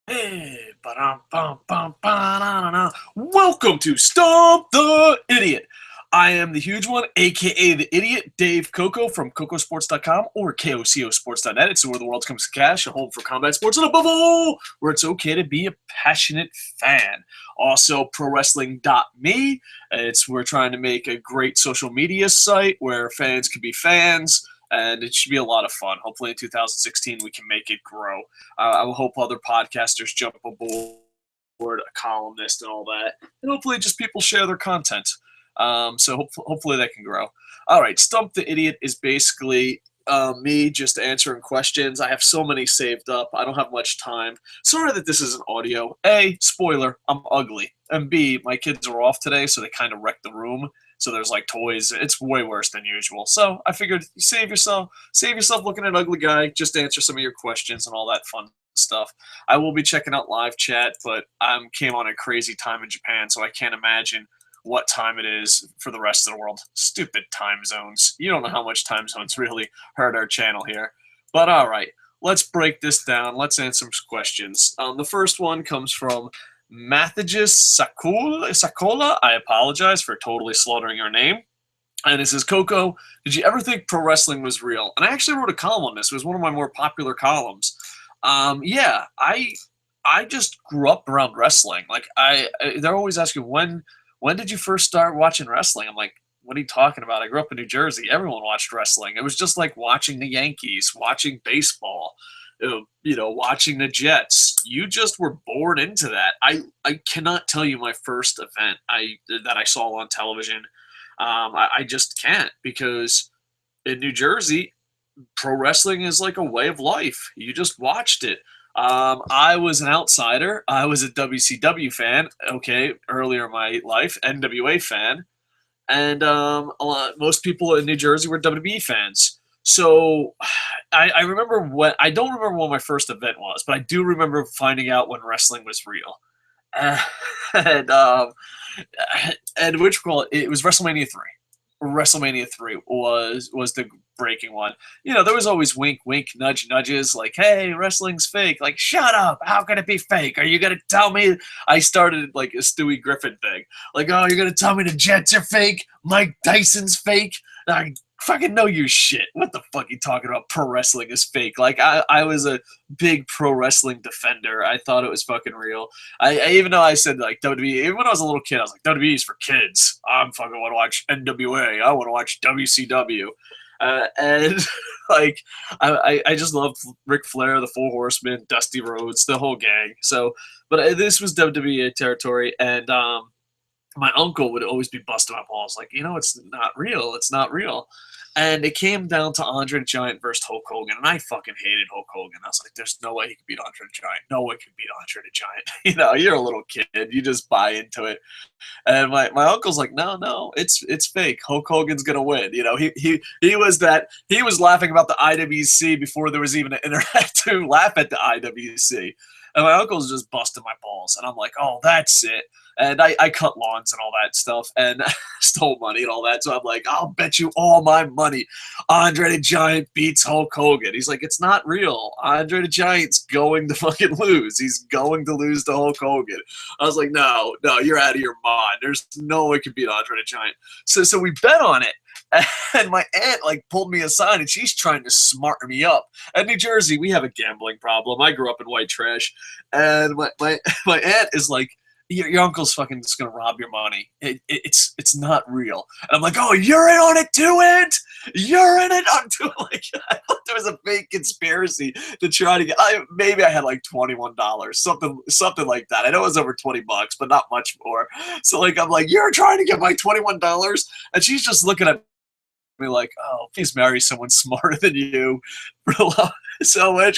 Hey, ba-dum-bum-bum-ba-na-na-na. Welcome to Stump the Idiot. I am the huge one, aka the idiot, Dave Coco from KocoSports.com or KOCOSports.net. It's where the world comes to cash, a home for combat sports, and above all, where it's okay to be a passionate fan. Also, ProWrestling.me. It's we're trying to make a great social media site where fans can be fans, and it should be a lot of fun. Hopefully, in 2016, we can make it grow. I will hope other podcasters jump aboard, a columnist, and all that, and hopefully, just people share their content. Hopefully, that can grow. All right, Stump the Idiot is basically me just answering questions. I have so many saved up. I don't have much time. Sorry that this isn't audio. A, spoiler, I'm ugly. And B, my kids are off today, so they kind of wrecked the room. So there's like toys. It's way worse than usual. So I figured save yourself looking at an ugly guy. Just answer some of your questions and all that fun stuff. I will be checking out live chat, but I came on a crazy time in Japan, so I can't imagine what time it is for the rest of the world. Stupid time zones. You don't know how much time zones really hurt our channel here. But all right, let's break this down. Let's answer some questions. The first one comes from Mathagis Sakola. I apologize for totally slaughtering your name. And it says, Coco, did you ever think pro wrestling was real? And I actually wrote a column on this. It was one of my more popular columns. Yeah, I just grew up around wrestling. Like they're always asking when did you first start watching wrestling? I'm like, what are you talking about? I grew up in New Jersey. Everyone watched wrestling. It was just like watching the Yankees, watching baseball, watching the Jets. You just were born into that. I cannot tell you my first event that I saw on television. I just can't, because in New Jersey, pro wrestling is like a way of life. You just watched it. I was an outsider. I was a WCW fan, okay, earlier in my life, NWA fan, and most people in New Jersey were WWE fans. So I remember I don't remember when my first event was, but I do remember finding out when wrestling was real. And which call it was WrestleMania 3. WrestleMania 3 was the breaking one. There was always wink, wink, nudge, nudges, like, hey, wrestling's fake. Like, shut up. How can it be fake? Are you going to tell me? I started like a Stewie Griffin thing. Like, oh, you're going to tell me the Jets are fake? Mike Tyson's fake? I fucking know your shit. What the fuck are you talking about? Pro wrestling is fake. Like, I was a big pro wrestling defender. I thought it was fucking real. I even though I said like WWE, even when I was a little kid, I was like, WWE's for kids. I'm fucking want to watch NWA. I want to watch WCW. And like, I just loved Ric Flair, the Four Horsemen, Dusty Rhodes, the whole gang. So, but this was WWE territory, and my uncle would always be busting my balls, like, it's not real. It's not real. And it came down to Andre the Giant versus Hulk Hogan, and I fucking hated Hulk Hogan. I was like, there's no way he could beat Andre the Giant. No one can beat Andre the Giant. You're a little kid. You just buy into it. And my uncle's like, no, it's fake. Hulk Hogan's gonna win. He was laughing about the IWC before there was even an internet to laugh at the IWC. And my uncle's just busting my balls. And I'm like, oh, that's it. And I cut lawns and all that stuff and stole money and all that. So I'm like, I'll bet you all my money Andre the Giant beats Hulk Hogan. He's like, it's not real. Andre the Giant's going to fucking lose. He's going to lose to Hulk Hogan. I was like, no, you're out of your mind. There's no way can beat Andre the Giant. So we bet on it. And my aunt like pulled me aside and she's trying to smarten me up. At New Jersey, we have a gambling problem. I grew up in white trash. And my aunt is like, your uncle's fucking just gonna rob your money. It's not real. And I'm like, oh, you're in on it too, Aunt? You're in it on too. Like, I thought there was a fake conspiracy to try to get. Maybe I had like $21, something like that. I know it was over $20, but not much more. So like, I'm like, you're trying to get my $21, and she's just looking at me like, oh, please marry someone smarter than you. So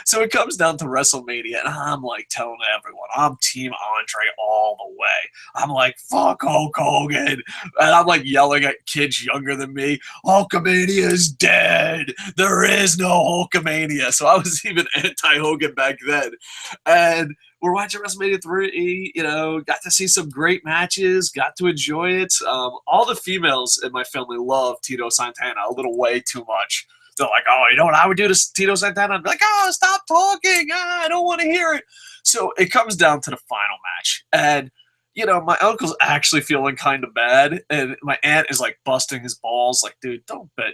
So it comes down to WrestleMania, and I'm like telling everyone, I'm Team Andre all the way. I'm like, fuck Hulk Hogan. And I'm like yelling at kids younger than me, Hulkamania is dead. There is no Hulkamania. So I was even anti-Hogan back then. And we're watching WrestleMania 3, got to see some great matches, got to enjoy it. All the females in my family love Tito Santana a little way too much. They're like, oh, you know what I would do to Tito Santana? I'd be like, oh, stop talking. I don't want to hear it. So it comes down to the final match. And, you know, my uncle's actually feeling kind of bad. And my aunt is like busting his balls. Like, dude, don't bet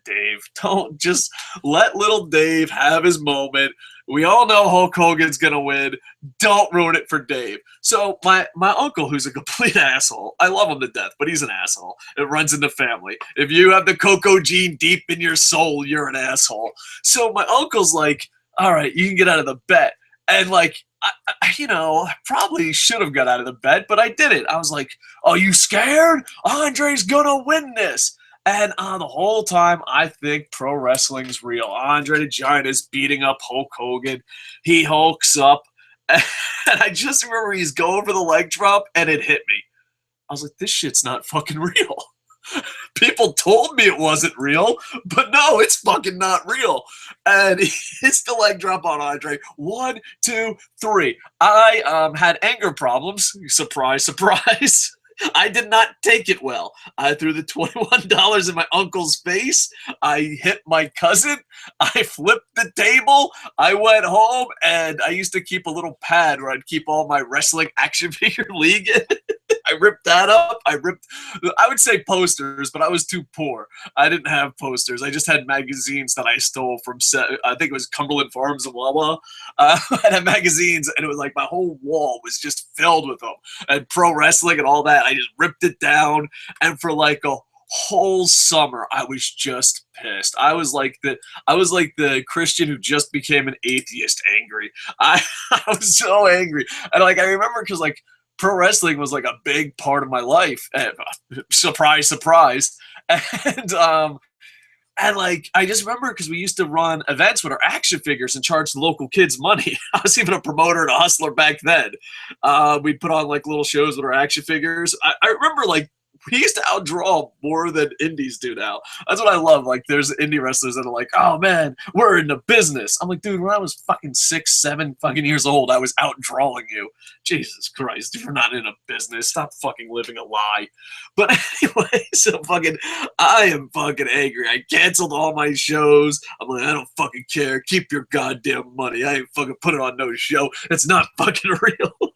Dave. Don't just let little Dave have his moment. We all know Hulk Hogan's going to win. Don't ruin it for Dave. So my uncle, who's a complete asshole, I love him to death, but he's an asshole. It runs in the family. If you have the Coco gene deep in your soul, you're an asshole. So my uncle's like, all right, you can get out of the bet. And like, I probably should have got out of the bet, but I didn't. I was like, are you scared? Andre's going to win this. And the whole time, I think pro wrestling's real. Andre the Giant is beating up Hulk Hogan. He hulks up. And I just remember he's going for the leg drop, and it hit me. I was like, this shit's not fucking real. People told me it wasn't real, but no, it's fucking not real. And he hits the leg drop on Andre. 1, 2, 3. I had anger problems. Surprise, surprise. I did not take it well. I threw the $21 in my uncle's face. I hit my cousin. I flipped the table. I went home, and I used to keep a little pad where I'd keep all my wrestling action figure league in. I ripped that up. I would say posters, but I was too poor. I didn't have posters. I just had magazines that I stole from, I think it was Cumberland Farms and Wawa. I had magazines, and it was like my whole wall was just filled with them. And pro wrestling and all that. I just ripped it down. And for like a whole summer, I was just pissed. I was like the Christian who just became an atheist angry. I was so angry. And like I remember because like pro wrestling was like a big part of my life. And, surprise, surprise. And like I just remember because we used to run events with our action figures and charge the local kids money. I was even a promoter and a hustler back then. We'd put on like little shows with our action figures. I remember like we used to outdraw more than indies do now. That's what I love. Like, there's indie wrestlers that are like, oh, man, we're in the business. I'm like, dude, when I was fucking 6, 7 fucking years old, I was outdrawing you. Jesus Christ, you're not in a business. Stop fucking living a lie. But anyway, so I am fucking angry. I canceled all my shows. I'm like, I don't fucking care. Keep your goddamn money. I ain't fucking putting on no show. It's not fucking real.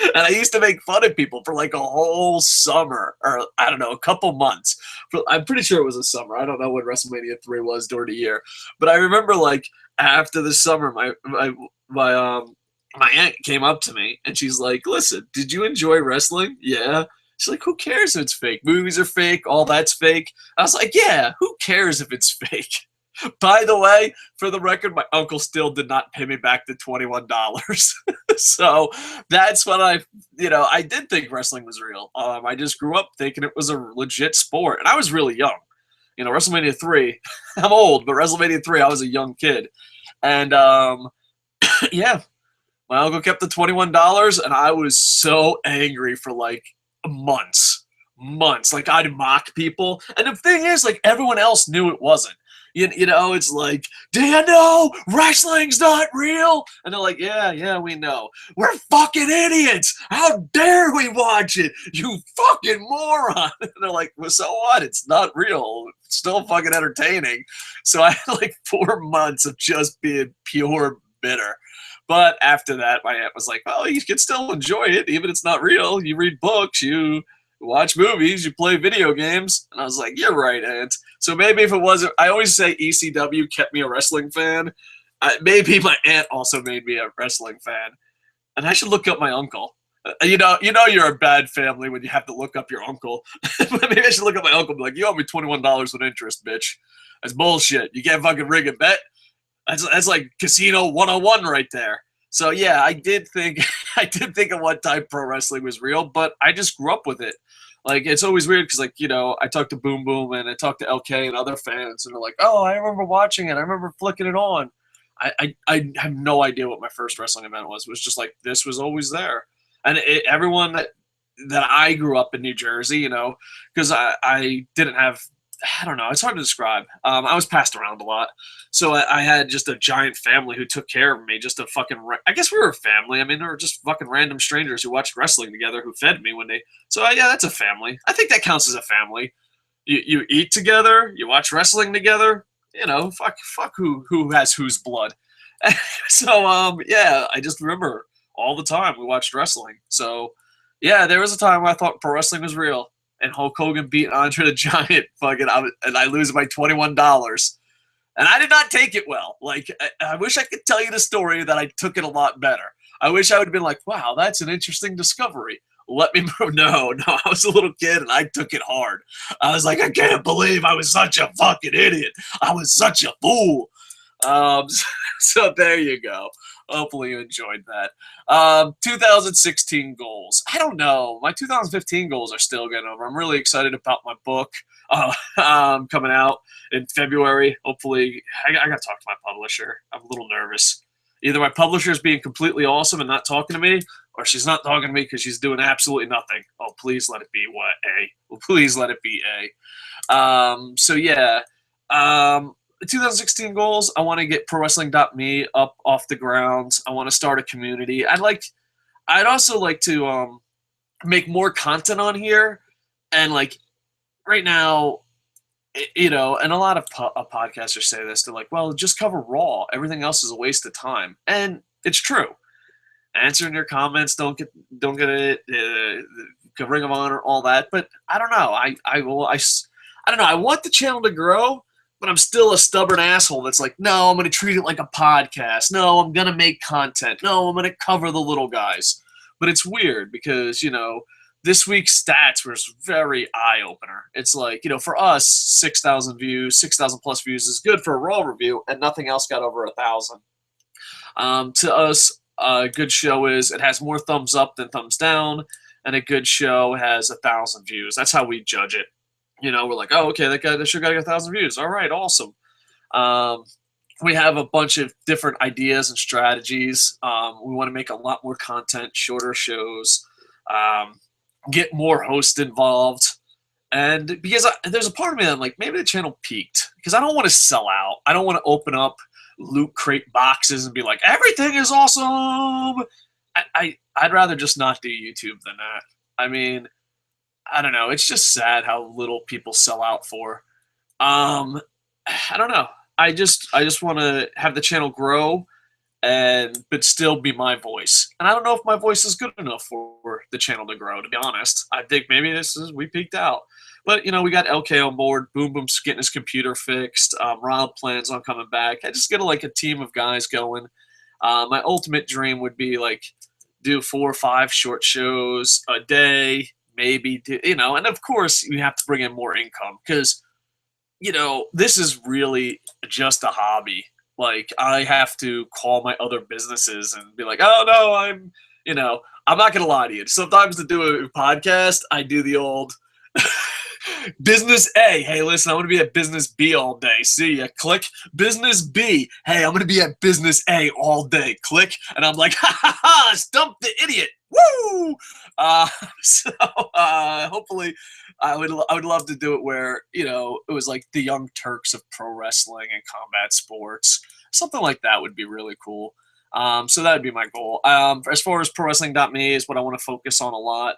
And I used to make fun of people for like a whole summer, or I don't know, a couple months. I'm pretty sure it was a summer. I don't know when WrestleMania 3 was during the year, but I remember like after the summer, my aunt came up to me and she's like, "Listen, did you enjoy wrestling?" "Yeah." She's like, "Who cares if it's fake? Movies are fake. All that's fake." I was like, "Yeah, who cares if it's fake?" By the way, for the record, my uncle still did not pay me back the $21. So that's when I did think wrestling was real. I just grew up thinking it was a legit sport. And I was really young. WrestleMania 3, I'm old, but WrestleMania 3, I was a young kid. And yeah, my uncle kept the $21, and I was so angry for like months. Like, I'd mock people. And the thing is, like, everyone else knew it wasn't. It's like, do you know wrestling's not real? And they're like, yeah, we know. We're fucking idiots. How dare we watch it? You fucking moron. And they're like, well, so what? It's not real. It's still fucking entertaining. So I had like 4 months of just being pure bitter. But after that, my aunt was like, well, you can still enjoy it, even if it's not real. You read books, you watch movies, you play video games. And I was like, you're right, Aunt. So maybe if it wasn't, I always say ECW kept me a wrestling fan. Maybe my aunt also made me a wrestling fan. And I should look up my uncle. You're a bad family when you have to look up your uncle. Maybe I should look up my uncle and be like, you owe me $21 with interest, bitch. That's bullshit. You can't fucking rig a bet. That's like Casino 101 right there. So yeah, I did think at one time pro wrestling was real, but I just grew up with it. Like, it's always weird because, like, I talked to Boom Boom and I talked to LK and other fans, and they're like, oh, I remember watching it. I remember flicking it on. I have no idea what my first wrestling event was. It was just like, this was always there. And everyone that I grew up in New Jersey, because I didn't have, I don't know, it's hard to describe. I was passed around a lot. So I had just a giant family who took care of me, just a fucking, I guess we were a family. I mean, they were just fucking random strangers who watched wrestling together, who fed me so yeah, that's a family. I think that counts as a family. You eat together, you watch wrestling together. fuck who has whose blood. So yeah, I just remember all the time we watched wrestling. So yeah, there was a time I thought pro wrestling was real, and Hulk Hogan beat Andre the Giant, and I lose by $21. And I did not take it well. Like, I wish I could tell you the story that I took it a lot better. I wish I would have been like, wow, that's an interesting discovery. Let me move. No, I was a little kid and I took it hard. I was like, I can't believe I was such a fucking idiot. I was such a fool. So there you go. Hopefully you enjoyed that. 2016 goals. I don't know. My 2015 goals are still getting over. I'm really excited about my book coming out in February. Hopefully, I got to talk to my publisher. I'm a little nervous. Either my publisher is being completely awesome and not talking to me, or she's not talking to me because she's doing absolutely nothing. Oh, please let it be what? A. Well, please let it be A. So yeah. 2016 goals, I want to get ProWrestling.me up off the ground. I want to start a community. I'd also like to make more content on here. And like right now, and a lot of podcasters say this. They're like, well, just cover Raw. Everything else is a waste of time. And it's true. Answering your comments, don't get it, Ring of Honor, all that. But I don't know. I don't know. I want the channel to grow, but I'm still a stubborn asshole that's like, no, I'm going to treat it like a podcast. No, I'm going to make content. No, I'm going to cover the little guys. But it's weird because, this week's stats was very eye-opener. It's like, for us, 6,000 views, 6,000 plus views is good for a Raw review, and nothing else got over 1,000. To us, a good show is it has more thumbs up than thumbs down, and a good show has 1,000 views. That's how we judge it. We're like, oh, okay, that show got 1,000 views. All right, awesome. We have a bunch of different ideas and strategies. We want to make a lot more content, shorter shows, get more hosts involved. And because there's a part of me that I'm like, maybe the channel peaked. Because I don't want to sell out. I don't want to open up loot crate boxes and be like, everything is awesome. I'd rather just not do YouTube than that. I mean, I don't know. It's just sad how little people sell out for. I don't know. I just want to have the channel grow, but still be my voice. And I don't know if my voice is good enough for the channel to grow. To be honest, I think maybe we peaked out. But we got LK on board. Boom Boom's getting his computer fixed. Rob plans on coming back. I just get a team of guys going. My ultimate dream would be do 4 or 5 short shows a day. Maybe, and of course you have to bring in more income because, this is really just a hobby. Like, I have to call my other businesses and be like, oh, no, I'm not going to lie to you. Sometimes to do a podcast, I do the old business A. Hey, listen, I'm going to be at business B all day. See ya. Click. Business B. Hey, I'm going to be at business A all day. Click. And I'm like, ha, stump the idiot. Woo! Hopefully I would love to do it where, it was like the Young Turks of pro wrestling and combat sports. Something like that would be really cool. So that would be my goal. As far as ProWrestling.me is what I want to focus on a lot.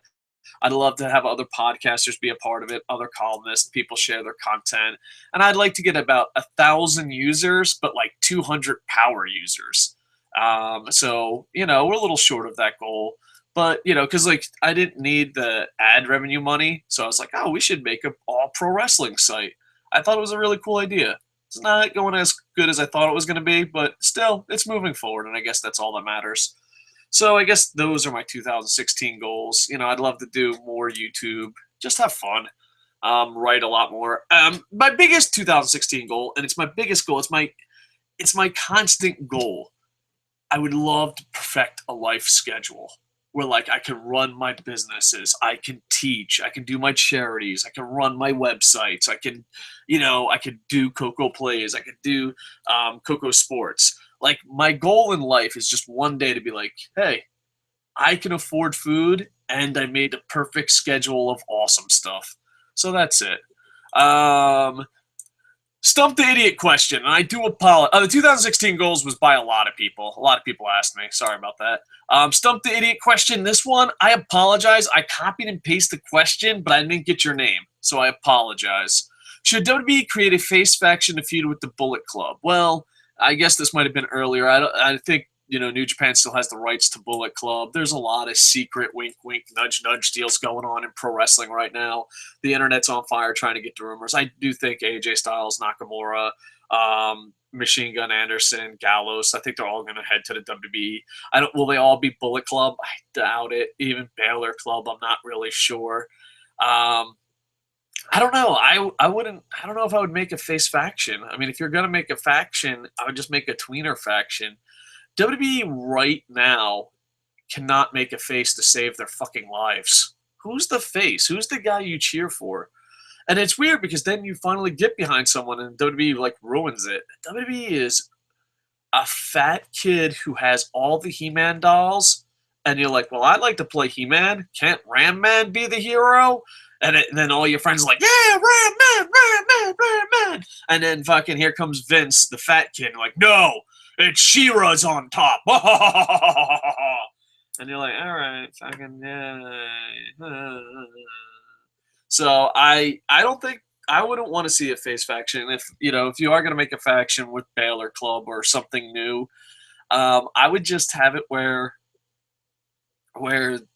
I'd love to have other podcasters be a part of it, other columnists, people share their content. And I'd like to get about 1,000 users, but 200 power users. So, we're a little short of that goal. But, because I didn't need the ad revenue money. So I was like, oh, we should make an all pro wrestling site. I thought it was a really cool idea. It's not going as good as I thought it was going to be, but still, it's moving forward. And I guess that's all that matters. So I guess those are my 2016 goals. I'd love to do more YouTube, just have fun, write a lot more. My biggest 2016 goal, and it's my biggest goal, it's my constant goal. I would love to perfect a life schedule where I can run my businesses, I can teach, I can do my charities, I can run my websites, I can, I could do Coco Plays, I could do KocoSports. My goal in life is just one day to be like, hey, I can afford food and I made the perfect schedule of awesome stuff. So that's it. Stump the idiot question, and I do apologize. The 2016 goals was by a lot of people. A lot of people asked me. Sorry about that. Stump the idiot question. This one, I apologize. I copied and pasted the question, but I didn't get your name, so I apologize. Should WWE create a face faction to feud with the Bullet Club? Well, I guess this might have been earlier. I think New Japan still has the rights to Bullet Club. There's a lot of secret wink, wink, nudge, nudge deals going on in pro wrestling right now. The internet's on fire trying to get the rumors. I do think AJ Styles, Nakamura, Machine Gun Anderson, Gallows, I think they're all going to head to the WWE. Will they all be Bullet Club? I doubt it. Even Baylor Club, I'm not really sure. I don't know. I wouldn't. I don't know if I would make a face faction. I mean, if you're gonna make a faction, I would just make a tweener faction. WWE right now cannot make a face to save their fucking lives. Who's the face? Who's the guy you cheer for? And it's weird because then you finally get behind someone and WWE like ruins it. WWE is a fat kid who has all the He-Man dolls, and you're like, well, I'd like to play He-Man. Can't Ram Man be the hero? And then all your friends are like, yeah, Ram Man, Ram Man, Ram Man. And then fucking here comes Vince, the fat kid, like, no, it's She-Ra's on top. And you're like, all right, fucking yeah. So I don't think I wouldn't want to see a face faction. If you are going to make a faction with Baylor Club or something new, I would just have it where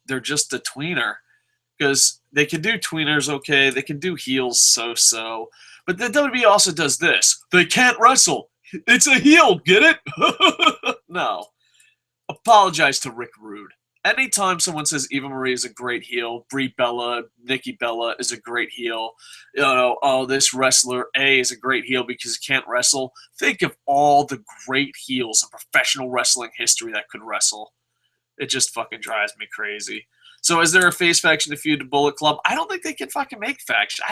they're just a tweener, because they can do tweeners okay, they can do heels so, but the WWE also does this. They can't wrestle. It's a heel, get it? No. Apologize to Rick Rude. Anytime someone says Eva Marie is a great heel, Brie Bella, Nikki Bella is a great heel, this wrestler A is a great heel because he can't wrestle, think of all the great heels in professional wrestling history that could wrestle. It just fucking drives me crazy. So is there a face faction to feud the Bullet Club? I don't think they can fucking make faction.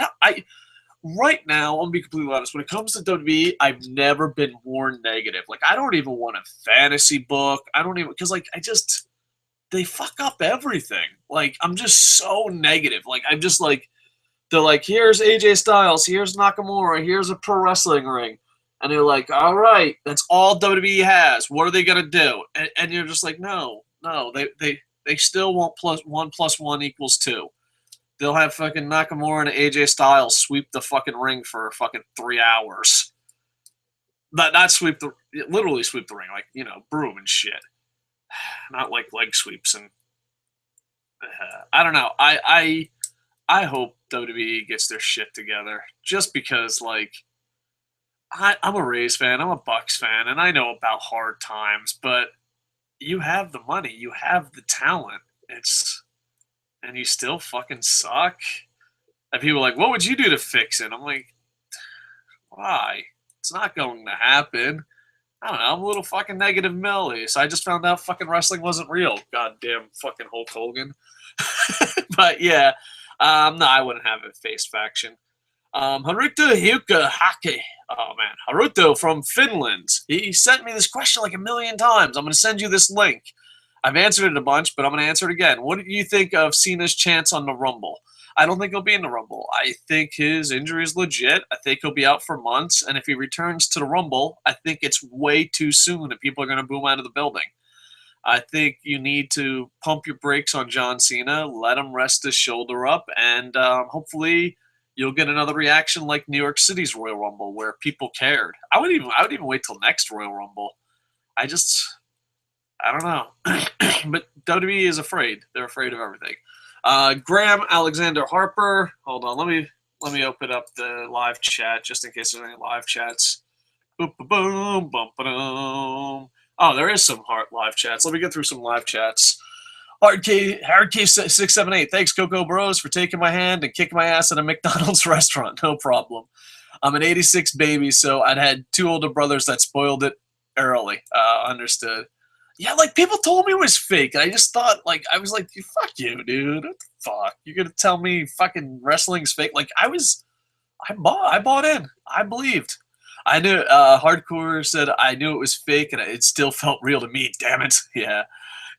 Right now, I'm going to be completely honest, when it comes to WWE, I've never been more negative. Like, I don't even want a fantasy book. I don't even, because, like, they fuck up everything. Like, I'm just so negative. Like, I'm just like, they're like, here's AJ Styles, here's Nakamura, here's a pro wrestling ring. And they're like, all right, that's all WWE has. What are they going to do? And you're just like, no, they still want +1 + 1 = 2. They'll have fucking Nakamura and AJ Styles sweep the fucking ring for fucking 3 hours. Not sweep literally sweep the ring, like, broom and shit. Not like leg sweeps. And I don't know. I hope WWE gets their shit together, just because, like, I'm a Rays fan, I'm a Bucks fan, and I know about hard times, but you have the money, you have the talent. And you still fucking suck. And people are like, what would you do to fix it? I'm like, why? It's not going to happen. I don't know. I'm a little fucking negative Millie. So I just found out fucking wrestling wasn't real. Goddamn fucking Hulk Hogan. But yeah, no, I wouldn't have a face faction. Haruto Hyuka Hake. Oh man, Haruto from Finland. He sent me this question like 1,000,000 times. I'm going to send you this link. I've answered it a bunch, but I'm going to answer it again. What do you think of Cena's chance on the Rumble? I don't think he'll be in the Rumble. I think his injury is legit. I think he'll be out for months. And if he returns to the Rumble, I think it's way too soon and people are going to boom out of the building. I think you need to pump your brakes on John Cena, let him rest his shoulder up, and hopefully you'll get another reaction like New York City's Royal Rumble where people cared. I would even wait till next Royal Rumble. I don't know. But WWE is afraid. They're afraid of everything. Graham Alexander Harper. Hold on. Let me open up the live chat just in case there's any live chats. Boom, boom, boom, boom. Oh, there is some live chats. Let me get through some live chats. Hardcase678. Thanks, Coco Bros, for taking my hand and kicking my ass at a McDonald's restaurant. No problem. I'm an 86 baby, so I'd had 2 older brothers that spoiled it early. Understood. Yeah, like, people told me it was fake, and I just thought, like, I was like, fuck you, dude. What the fuck? You're gonna tell me fucking wrestling's fake? Like, I bought in. I believed. I knew, Hardcore said, I knew it was fake, and it still felt real to me, damn it. Yeah,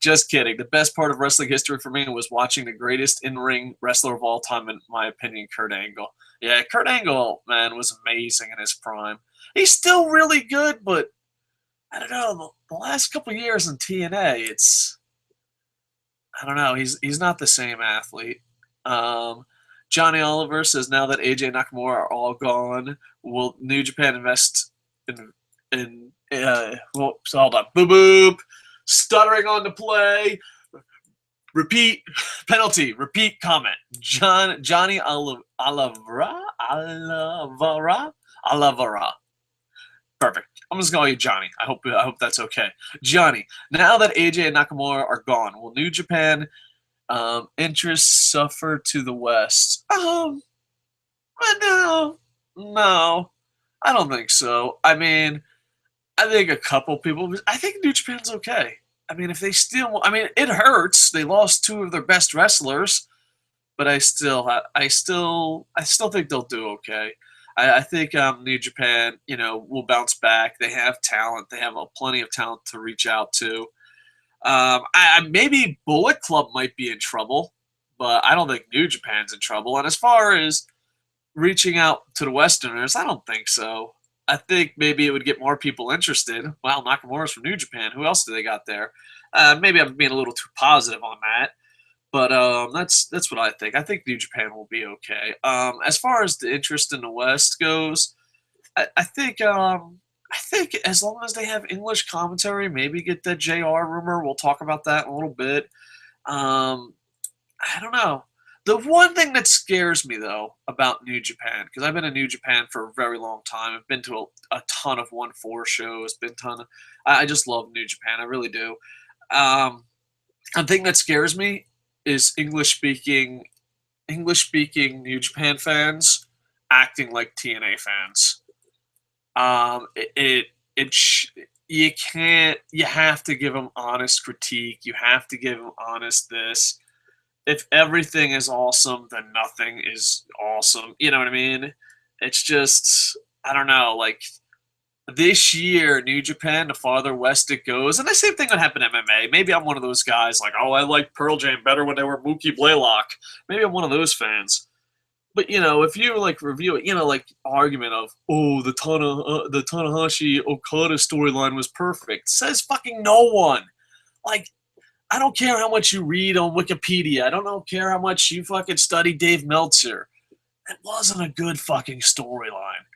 just kidding. The best part of wrestling history for me was watching the greatest in-ring wrestler of all time, in my opinion, Kurt Angle. Yeah, Kurt Angle, man, was amazing in his prime. He's still really good, but I don't know, the last couple of years in TNA, I don't know, he's not the same athlete. Johnny Oliver says, now that AJ Nakamura are all gone, will New Japan invest well, so hold on. Boop, boop. Stuttering on the play. Repeat penalty. Repeat comment. Johnny Oliveira. Perfect. I'm just gonna call you Johnny. I hope that's okay. Johnny. Now that AJ and Nakamura are gone, will New Japan interest suffer to the West? No, I don't think so. I mean, I think a couple people. I think New Japan's okay. I mean, if they still, I mean, it hurts. They lost two of their best wrestlers, but I still think they'll do okay. I think New Japan, will bounce back. They have talent. They have plenty of talent to reach out to. Maybe Bullet Club might be in trouble, but I don't think New Japan's in trouble. And as far as reaching out to the Westerners, I don't think so. I think maybe it would get more people interested. Well, Nakamura's from New Japan. Who else do they got there? Maybe I'm being a little too positive on that, but that's what I think. I think New Japan will be okay. As far as the interest in the West goes, I think as long as they have English commentary, maybe get that JR rumor. We'll talk about that in a little bit. I don't know. The one thing that scares me, though, about New Japan, because I've been in New Japan for a very long time. I've been to a ton of 1-4 shows. I just love New Japan. I really do. The thing that scares me is English-speaking New Japan fans acting like TNA fans. You have to give them honest critique. You have to give them honest this. If everything is awesome, then nothing is awesome. You know what I mean? It's just, I don't know, like this year, New Japan, the farther west it goes, and the same thing would happen in MMA. Maybe I'm one of those guys like, oh, I like Pearl Jam better when they were Mookie Blaylock. Maybe I'm one of those fans. But, if you, review it, like, argument of, oh, the Tanahashi Okada storyline was perfect. Says fucking no one. Like, I don't care how much you read on Wikipedia. I don't care how much you fucking study Dave Meltzer. It wasn't a good fucking storyline.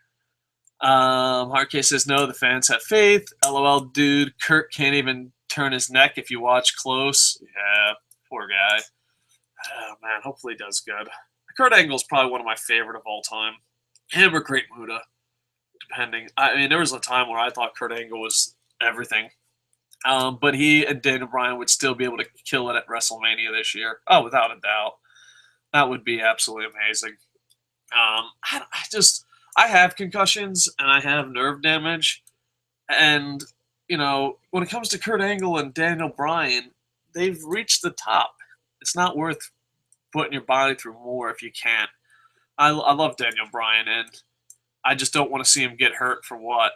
Hardcase says, no, the fans have faith. LOL, dude. Kurt can't even turn his neck if you watch close. Yeah, poor guy. Oh, man, hopefully he does good. Kurt Angle's probably one of my favorite of all time. Him or Great Muta, depending. I mean, there was a time where I thought Kurt Angle was everything. But he and Daniel Bryan would still be able to kill it at WrestleMania this year. Oh, without a doubt. That would be absolutely amazing. I have concussions and I have nerve damage. And, when it comes to Kurt Angle and Daniel Bryan, they've reached the top. It's not worth putting your body through more if you can't. I love Daniel Bryan, and I just don't want to see him get hurt for what?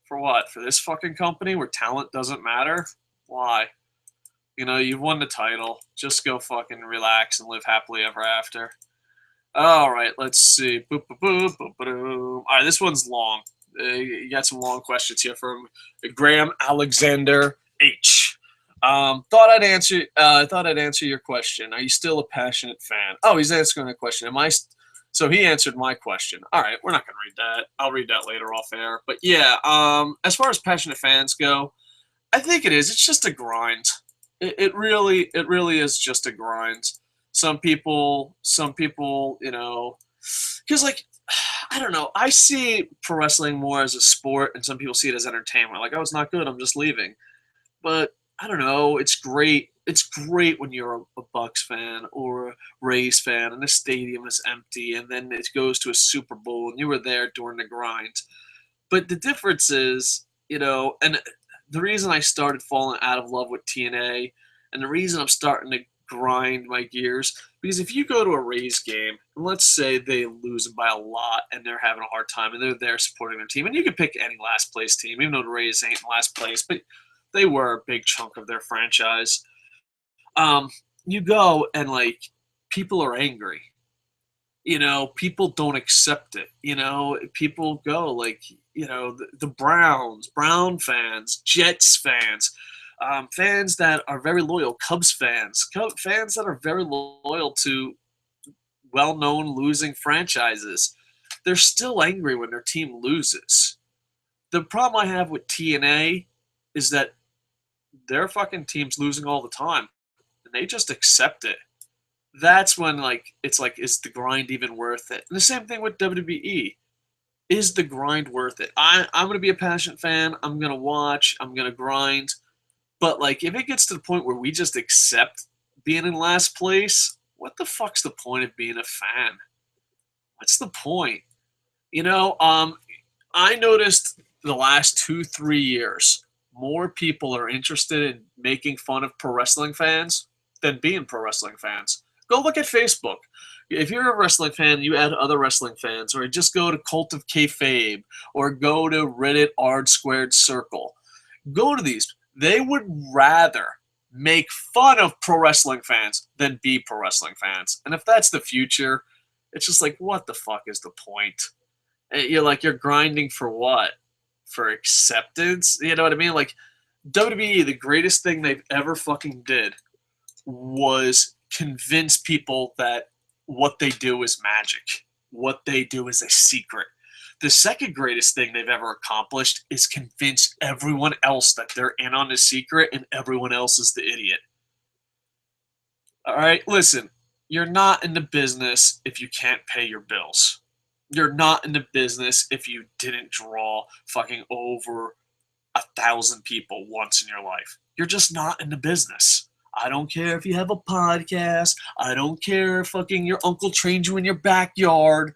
For what? For this fucking company where talent doesn't matter? Why? You've won the title. Just go fucking relax and live happily ever after. All right, let's see. Boop, boop, boop, boop, boop. All right, this one's long. You got some long questions here from Graham Alexander H. Thought I'd answer your question. Are you still a passionate fan? Oh, he's answering the question. So he answered my question. All right, we're not going to read that. I'll read that later off air. But yeah, as far as passionate fans go, I think it is. It's just a grind. It really is just a grind. Some people, because I don't know. I see pro wrestling more as a sport, and some people see it as entertainment. Like, oh, it's not good. I'm just leaving. But I don't know. It's great. It's great when you're a Bucks fan or a Rays fan and the stadium is empty and then it goes to a Super Bowl and you were there during the grind. But the difference is, and the reason I started falling out of love with TNA and the reason I'm starting to grind my gears, because if you go to a Rays game and let's say they lose by a lot and they're having a hard time and they're there supporting their team, and you can pick any last place team, even though the Rays ain't in last place, but they were a big chunk of their franchise. You go and people are angry. People don't accept it. People go the Browns, Brown fans, Jets fans, fans that are very loyal, Cubs fans that are very loyal to well-known losing franchises. They're still angry when their team loses. The problem I have with TNA is that their fucking team's losing all the time, and they just accept it. That's when, like, it's like, is the grind even worth it? And the same thing with WWE. Is the grind worth it? I'm going to be a passionate fan. I'm going to watch. I'm going to grind. But, like, if it gets to the point where we just accept being in last place, what the fuck's the point of being a fan? What's the point? You know, I noticed the last 2-3 years, more people are interested in making fun of pro wrestling fans than being pro wrestling fans. Go look at Facebook. If you're a wrestling fan, you add other wrestling fans, or just go to Cult of Kayfabe, or go to Reddit r/Circle. Go to these. They would rather make fun of pro wrestling fans than be pro wrestling fans. And if that's the future, it's just like, what the fuck is the point? You're like, you're grinding for what? For acceptance? You know what I mean? Like, WWE, the greatest thing they've ever fucking did was convince people that what they do is magic. What they do is a secret. The second greatest thing they've ever accomplished is convince everyone else that they're in on the secret and everyone else is the idiot. All right, listen, you're not in the business if you can't pay your bills. You're not in the business if you didn't draw fucking over 1,000 people once in your life. You're just not in the business. I don't care if you have a podcast. I don't care if fucking your uncle trained you in your backyard.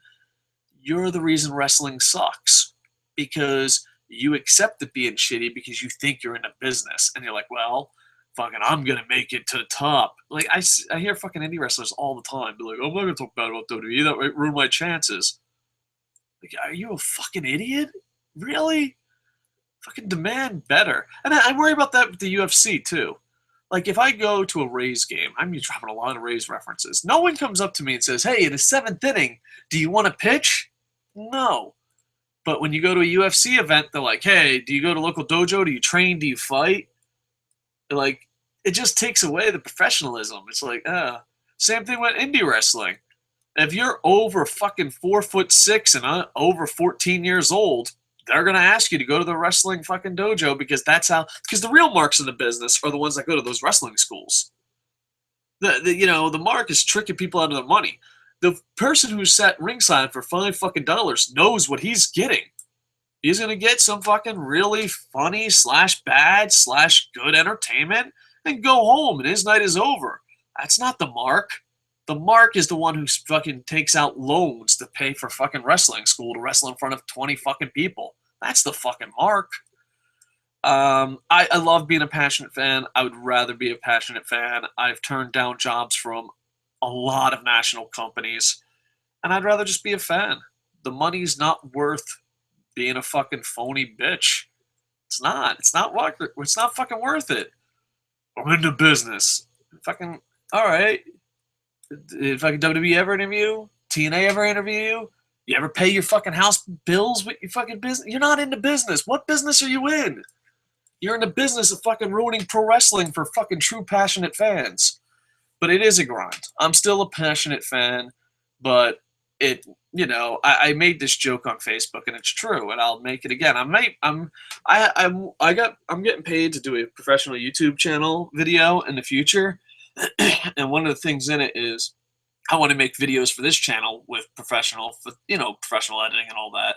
You're the reason wrestling sucks. Because you accept it being shitty because you think you're in a business. And you're like, well, fucking I'm going to make it to the top. Like, I hear fucking indie wrestlers all the time be like, oh, I'm not going to talk bad about WWE. That might ruin my chances. Like, are you a fucking idiot? Really? Fucking demand better. And I worry about that with the UFC, too. Like, if I go to a Rays game, I'm dropping a lot of Rays references. No one comes up to me and says, hey, in the 7th inning, do you want to pitch? No. But when you go to a UFC event, they're like, hey, do you go to local dojo? Do you train? Do you fight? They're like, it just takes away the professionalism. It's like, same thing with indie wrestling. If you're over fucking 4'6" and over 14 years old, they're going to ask you to go to the wrestling fucking dojo because because the real marks in the business are the ones that go to those wrestling schools. The mark is tricking people out of their money. The person who's sat ringside for $5 fucking knows what he's getting. He's going to get some fucking really funny / bad / good entertainment and go home and his night is over. That's not the mark. The mark is the one who fucking takes out loans to pay for fucking wrestling school to wrestle in front of 20 fucking people. That's the fucking mark. I love being a passionate fan. I would rather be a passionate fan. I've turned down jobs from a lot of national companies, and I'd rather just be a fan. The money's not worth being a fucking phony bitch. It's not. It's not fucking worth it. I'm in the business. Fucking, all right. If fucking WWE ever interview you, TNA ever interview you, you ever pay your fucking house bills with your fucking business? You're not in the business. What business are you in? You're in the business of fucking ruining pro wrestling for fucking true passionate fans. But it is a grind. I'm still a passionate fan, but I made this joke on Facebook and it's true, and I'll make it again. I'm getting paid to do a professional YouTube channel video in the future. And one of the things in it is I want to make videos for this channel with professional editing and all that.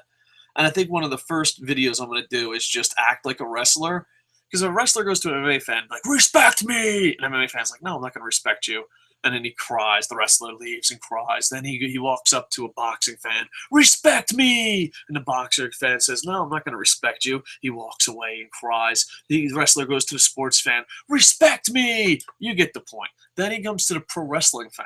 And I think one of the first videos I'm going to do is just act like a wrestler. Because a wrestler goes to an MMA fan, like, respect me! And MMA fan's like, no, I'm not going to respect you. And then he cries. The wrestler leaves and cries. Then he walks up to a boxing fan, respect me! And the boxer fan says, no, I'm not going to respect you. He walks away and cries. The wrestler goes to the sports fan, respect me! You get the point. Then he comes to the pro wrestling fan.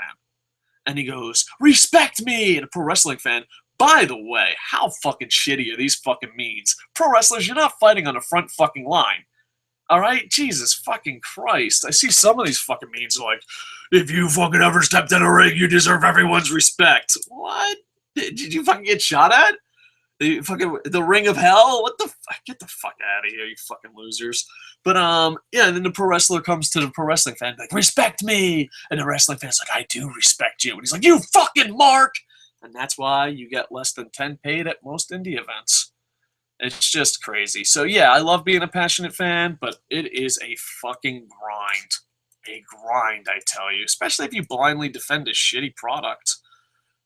And he goes, respect me! And a pro wrestling fan, by the way, how fucking shitty are these fucking memes? Pro wrestlers, you're not fighting on the front fucking line. All right? Jesus fucking Christ. I see some of these fucking memes like, if you fucking ever stepped in a ring, you deserve everyone's respect. What? Did you fucking get shot at? The Ring of Hell. What the fuck? Get the fuck out of here, you fucking losers. But yeah. And then the pro wrestler comes to the pro wrestling fan like, respect me, and the wrestling fan's like, I do respect you, and he's like, you fucking mark. And that's why you get less than 10 paid at most indie events. It's just crazy. So yeah, I love being a passionate fan, but it is a fucking grind. A grind, I tell you, especially if you blindly defend a shitty product.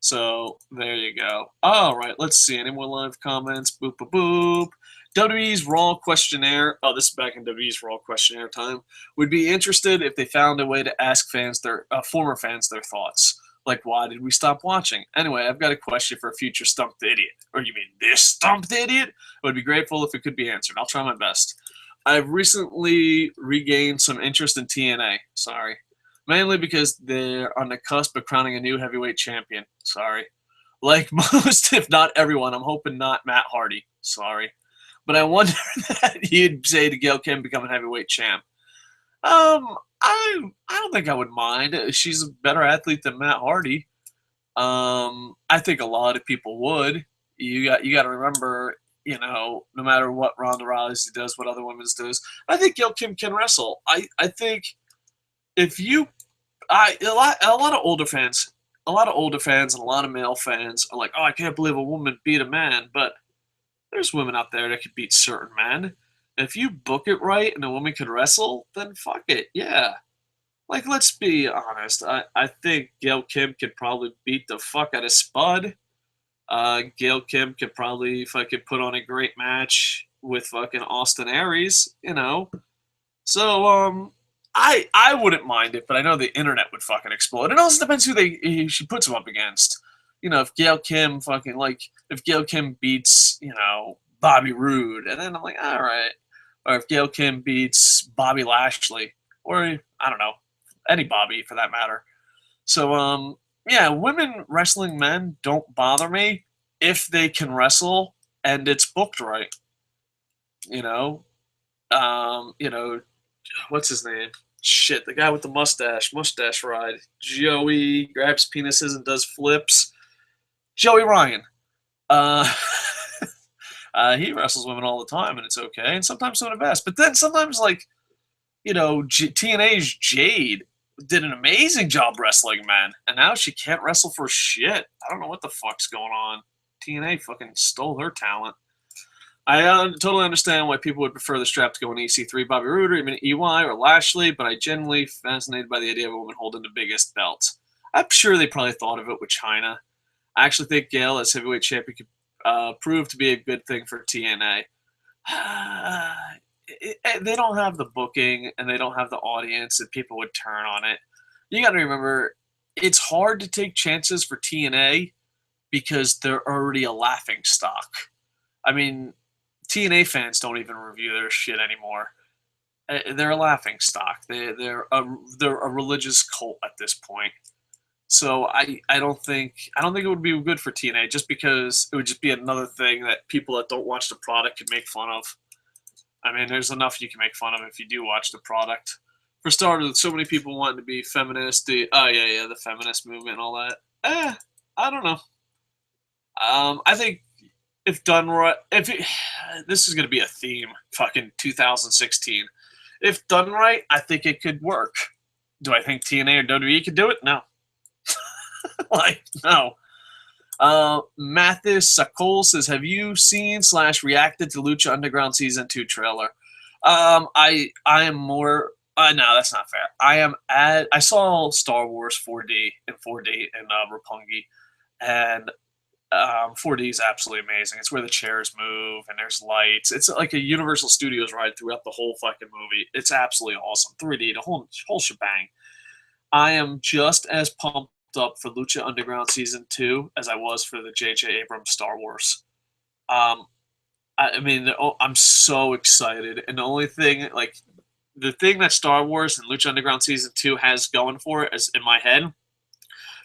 So there you go. All right, let's see. Any more live comments? Boop, boop, boop. WWE's Raw questionnaire. Oh, this is back in WWE's Raw questionnaire time. Would be interested if they found a way to ask fans their former fans their thoughts. Like, why did we stop watching? Anyway, I've got a question for a future Stumped Idiot. Or you mean this Stumped Idiot? I would be grateful if it could be answered. I'll try my best. I've recently regained some interest in TNA. Sorry. Mainly because they're on the cusp of crowning a new heavyweight champion. Sorry. Like most, if not everyone, I'm hoping not Matt Hardy. Sorry. But I wonder that you'd say to Gail Kim becoming heavyweight champ. I don't think I would mind. She's a better athlete than Matt Hardy. I think a lot of people would. You got to remember, no matter what Ronda Rousey does, what other women's does, I think Gail Kim can wrestle. I think if you, a lot of older fans, and a lot of male fans are like, oh, I can't believe a woman beat a man, but there's women out there that could beat certain men. If you book it right and a woman could wrestle, then fuck it, yeah. Like, let's be honest. I think Gail Kim could probably beat the fuck out of Spud. Gail Kim could probably fucking put on a great match with fucking Austin Aries, So, I wouldn't mind it, but I know the internet would fucking explode. It also depends who she puts them up against. If Gail Kim if Gail Kim beats, Bobby Roode, and then I'm like, all right. Or if Gail Kim beats Bobby Lashley, or I don't know, any Bobby for that matter. So, yeah, women wrestling men don't bother me if they can wrestle and it's booked right. What's his name? Shit, the guy with the mustache ride. Joey grabs penises and does flips. Joey Ryan. He wrestles women all the time, and it's okay. And sometimes some of the best. But then sometimes, TNA's Jade did an amazing job wrestling men, and now she can't wrestle for shit. I don't know what the fuck's going on. TNA fucking stole her talent. I totally understand why people would prefer the strap to go in EC3, Bobby Roode, or even EY or Lashley, but I genuinely fascinated by the idea of a woman holding the biggest belt. I'm sure they probably thought of it with China. I actually think Gail as heavyweight champion could prove to be a good thing for TNA. They don't have the booking and they don't have the audience that people would turn on it. You got to remember, it's hard to take chances for TNA because they're already a laughing stock. I mean, TNA fans don't even review their shit anymore. They're a laughing stock. They're a religious cult at this point. So I don't think it would be good for TNA just because it would just be another thing that people that don't watch the product could make fun of. I mean, there's enough you can make fun of if you do watch the product. For starters, so many people wanting to be feminist. The feminist movement and all that. I don't know. I think if done right, this is going to be a theme, fucking 2016. If done right, I think it could work. Do I think TNA or WWE could do it? No. No. Mathis Sakol says, have you seen / reacted to Lucha Underground Season 2 trailer? I am more... no, that's not fair. I saw Star Wars 4D in Roppongi, and 4D is absolutely amazing. It's where the chairs move and there's lights. It's like a Universal Studios ride throughout the whole fucking movie. It's absolutely awesome. 3D, the whole shebang. I am just as pumped up for Lucha Underground Season 2 as I was for the J.J. Abrams Star Wars. I'm so excited. And the only thing, the thing that Star Wars and Lucha Underground Season 2 has going for it is in my head,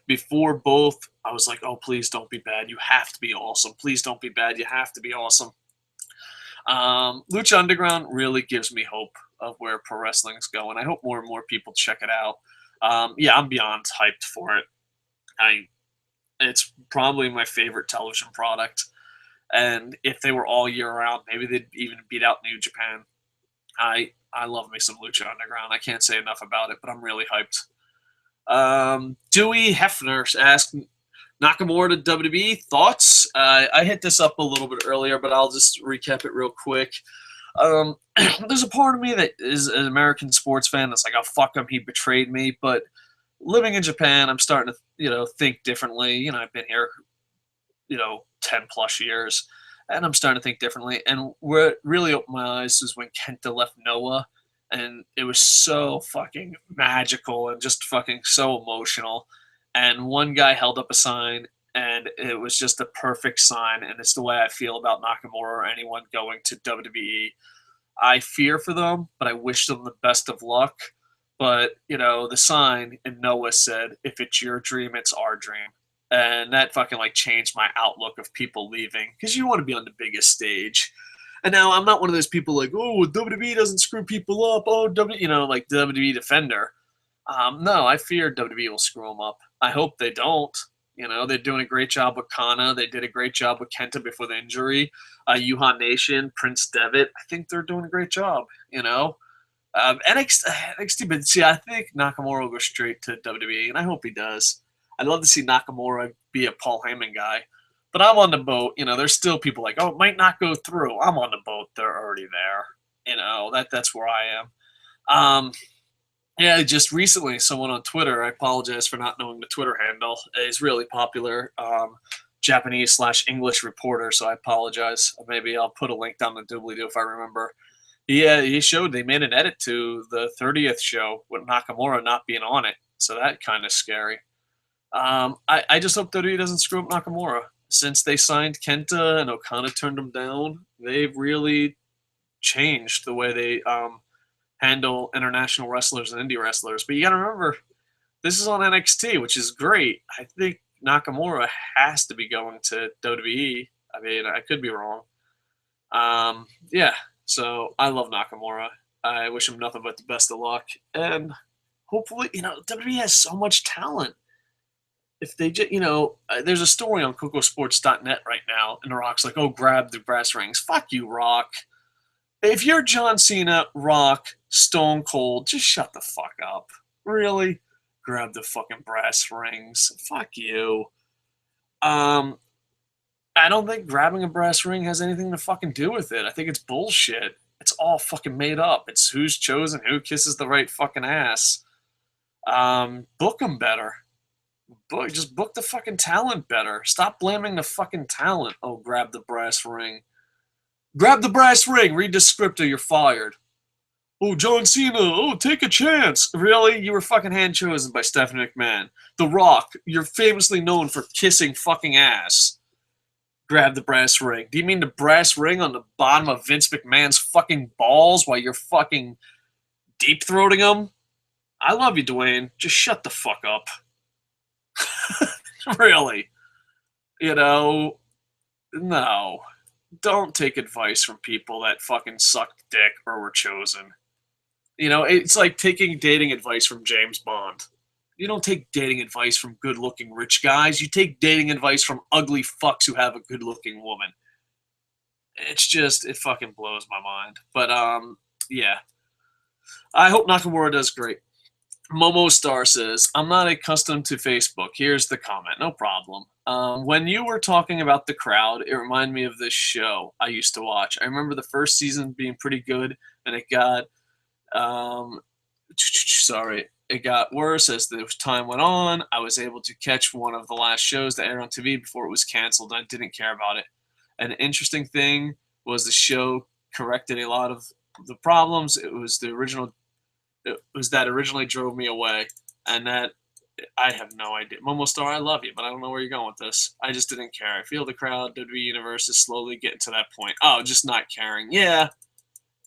before both, I was like, oh, please don't be bad. You have to be awesome. Please don't be bad. You have to be awesome. Lucha Underground really gives me hope of where pro wrestling's going. I hope more and more people check it out. I'm beyond hyped for it. It's probably my favorite television product. And if they were all year round, maybe they'd even beat out New Japan. I love me some Lucha Underground. I can't say enough about it, but I'm really hyped. Dewey Hefner asked Nakamura to WWE thoughts. I hit this up a little bit earlier, but I'll just recap it real quick. There's a part of me that is an American sports fan that's like, oh, fuck him, he betrayed me. But living in Japan, I'm starting to, think differently. I've been here, 10 plus years, and I'm starting to think differently. And where it really opened my eyes was when Kenta left Noah, and it was so fucking magical and just fucking so emotional. And one guy held up a sign, and it was just a perfect sign, and it's the way I feel about Nakamura or anyone going to WWE. I fear for them, but I wish them the best of luck. But, the sign in Noah said, if it's your dream, it's our dream. And that fucking changed my outlook of people leaving, because you want to be on the biggest stage. And now I'm not one of those people like, oh, WWE doesn't screw people up. Oh, like WWE Defender. No, I fear WWE will screw them up. I hope they don't. They're doing a great job with Kana. They did a great job with Kenta before the injury. Yuhan Nation, Prince Devitt. I think they're doing a great job. NXT, but see, I think Nakamura will go straight to WWE, and I hope he does. I'd love to see Nakamura be a Paul Heyman guy. But I'm on the boat. There's still people like, oh, it might not go through. I'm on the boat. They're already there. That's where I am. Yeah, just recently, someone on Twitter, I apologize for not knowing the Twitter handle, is really popular Japanese/English reporter, so I apologize. Maybe I'll put a link down the doobly-doo if I remember. Yeah, he showed they made an edit to the 30th show with Nakamura not being on it, so that kind of scary. I just hope WWE doesn't screw up Nakamura. Since they signed Kenta and Okada turned him down, they've really changed the way they handle international wrestlers and indie wrestlers. But you got to remember, this is on NXT, which is great. I think Nakamura has to be going to WWE. I mean, I could be wrong. Yeah, so I love Nakamura. I wish him nothing but the best of luck. And hopefully, WWE has so much talent. If they just, there's a story on KocoSports.net right now, and The Rock's like, oh, grab the brass rings. Fuck you, Rock. If you're John Cena, Rock, Stone Cold, just shut the fuck up. Really? Grab the fucking brass rings. Fuck you. I don't think grabbing a brass ring has anything to fucking do with it. I think it's bullshit. It's all fucking made up. It's who's chosen, who kisses the right fucking ass. Book them better. Just book the fucking talent better. Stop blaming the fucking talent. Oh, grab the brass ring. Grab the brass ring. Read the script or you're fired. Oh, John Cena. Oh, take a chance. Really? You were fucking hand chosen by Stephanie McMahon. The Rock. You're famously known for kissing fucking ass. Grab the brass ring. Do you mean the brass ring on the bottom of Vince McMahon's fucking balls while you're fucking deep-throating him? I love you, Dwayne. Just shut the fuck up. Really. No. Don't take advice from people that fucking sucked dick or were chosen. It's like taking dating advice from James Bond. You don't take dating advice from good-looking rich guys. You take dating advice from ugly fucks who have a good-looking woman. It's just, it fucking blows my mind. But, yeah. I hope Nakamura does great. Momo Star says, I'm not accustomed to Facebook. Here's the comment. No problem. When you were talking about the crowd, it reminded me of this show I used to watch. I remember the first season being pretty good, and it got, it got worse as the time went on. I was able to catch one of the last shows that aired on TV before it was canceled, and I didn't care about it. An interesting thing was the show corrected a lot of the problems. It was that originally drove me away, and that I have no idea. Momo Star, I love you, but I don't know where you're going with this. I just didn't care. I feel the crowd, WWE Universe is slowly getting to that point. Oh, just not caring. Yeah,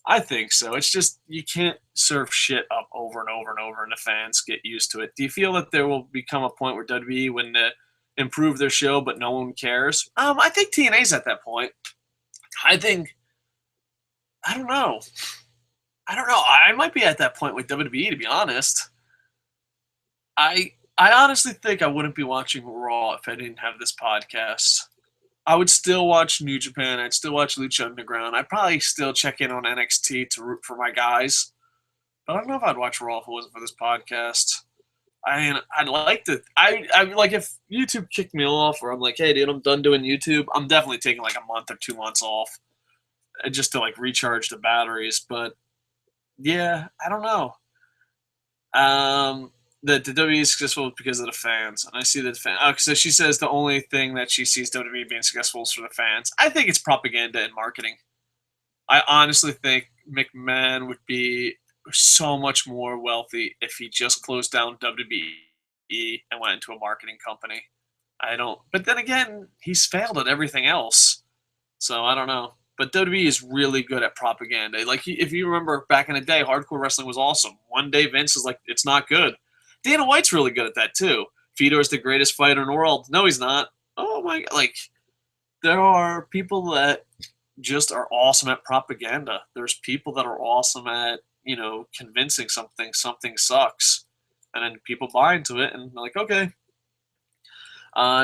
I think so. It's just you can't serve shit up over and over and over, and the fans get used to it. Do you feel that there will become a point where WWE, when they improve their show, but no one cares? I think TNA's at that point. I don't know. I might be at that point with WWE, to be honest. I honestly think I wouldn't be watching Raw if I didn't have this podcast. I would still watch New Japan. I'd still watch Lucha Underground. I'd probably still check in on NXT to root for my guys. But I don't know if I'd watch Raw if it wasn't for this podcast. I mean, I'd like to. I like if YouTube kicked me off, or I'm like, hey, dude, I'm done doing YouTube. I'm definitely taking like a month or 2 months off, just to like recharge the batteries. But yeah, I don't know. The WWE is successful because of the fans, and I see the fan. Oh, so she says the only thing that she sees WWE being successful is for the fans. I think it's propaganda and marketing. I honestly think McMahon would be so much more wealthy if he just closed down WWE and went into a marketing company. I don't. But then again, he's failed at everything else, so I don't know. But WWE is really good at propaganda. Like if you remember back in the day, hardcore wrestling was awesome. One day Vince is like, it's not good. Dana White's really good at that too. Fedor's the greatest fighter in the world. No, he's not. Oh my god! Like there are people that just are awesome at propaganda. There's people that are awesome at convincing something sucks, and then people buy into it and they're like, okay.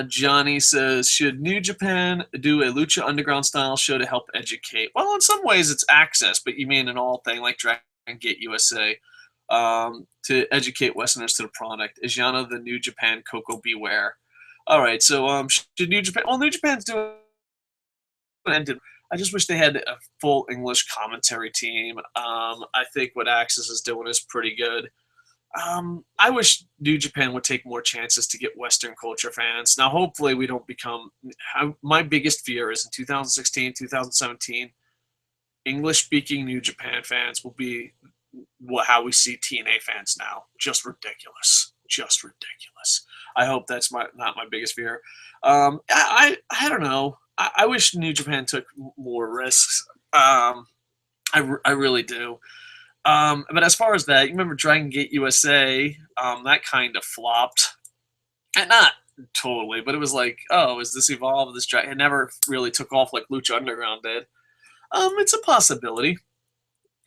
Johnny says, should New Japan do a Lucha Underground style show to help educate? Well, in some ways it's access, but you mean an all thing like Dragon Gate USA to educate Westerners to the product. Is Yano the New Japan Coco Beware? All right, so should New Japan? Well, New Japan's doing ended. I just wish they had a full English commentary team. I think what Axis is doing is pretty good. I wish New Japan would take more chances to get Western culture fans. Now, hopefully, we don't become. My biggest fear is in 2016, 2017, English-speaking New Japan fans will be how we see TNA fans now. Just ridiculous. Just ridiculous. I hope that's not my biggest fear. I don't know. I wish New Japan took more risks. I really do. But as far as that, you remember Dragon Gate USA? That kind of flopped. And not totally, but it was like, oh, is this Evolve? This Dragon? It never really took off like Lucha Underground did. It's a possibility.